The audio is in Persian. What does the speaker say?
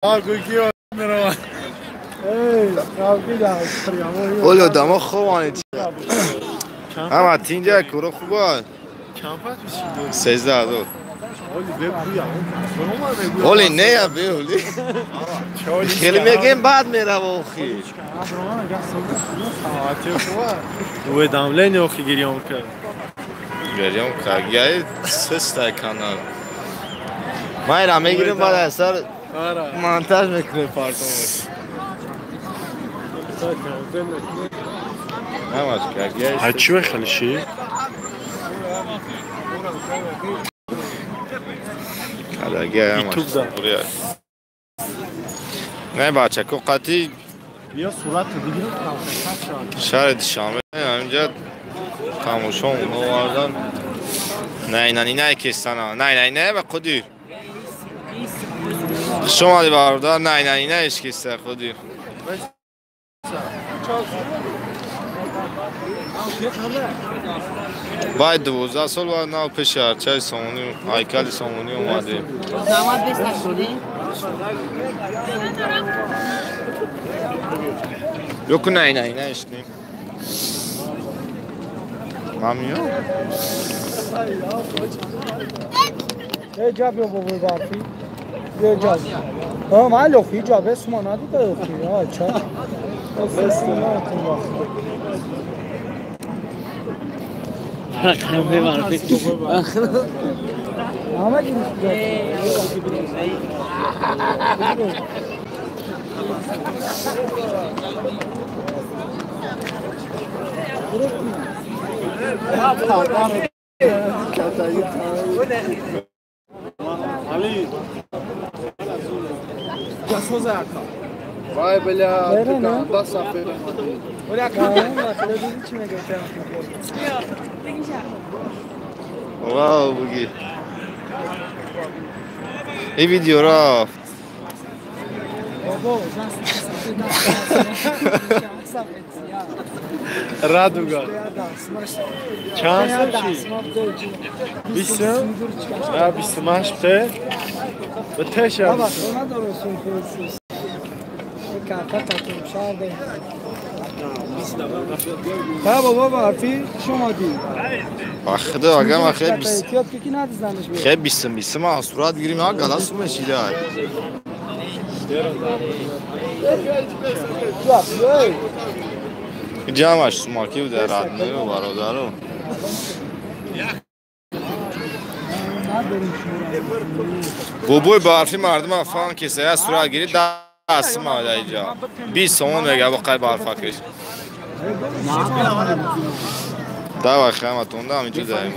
Gugio میرم. ولو دما خوانه اما تینجا کرو خوبه Kampat misin? 13 دور Oli بگویم. ولی نه یا بیولی خیلی میگیم بعد میره واخی Due damleni oxi giriyorum ki. گریم کارگیای سسته کانال ما ایران میگیریم بعد اثر مانتاژ میکنیم پارتون نه ماش کارگیای Açı ve kalışi. کارگیای ماش YouTube'da. نه بچه کو قطعی Ya surat دیگه شاید شامل همینجا تماشا اونو واردن نه کستانا نه و خودی شما دی واردن نه اشکسته خودی باید 12 سال باید نو پیش هرچه سامونی هایکل سامونی اومده داماد بستشونی؟ یکو نه اشنیم ممنون جاب بابا بافی یه جاب ما لوخی جاب اسم ندی لوخی ها چا Kahve var. ama Ali. Vai, bля, da safra. Olha a cara, televizyonu içine götüren. واو بگی این ویدیو رفت Baba, Raduga. Çansı ki. Bizim. Ya bir smash te. Ve teşer. Baba, ona doğru söylüyorsunuz. Kaka takım şardı. Baba harfi شما دی. خدا اگه ما خیلی کی ندیدنش میاد. خیلی بیستم ما صورت گیریم ها گلاس میشیده جمعش سماکی بوده رد و برادرو بوبوی برفی مردم افغان کسی از صورت گیری دست ماده اینجا 20 سومون میگه با قای برفا کش ده وقت خیمتون ده همینجور داریم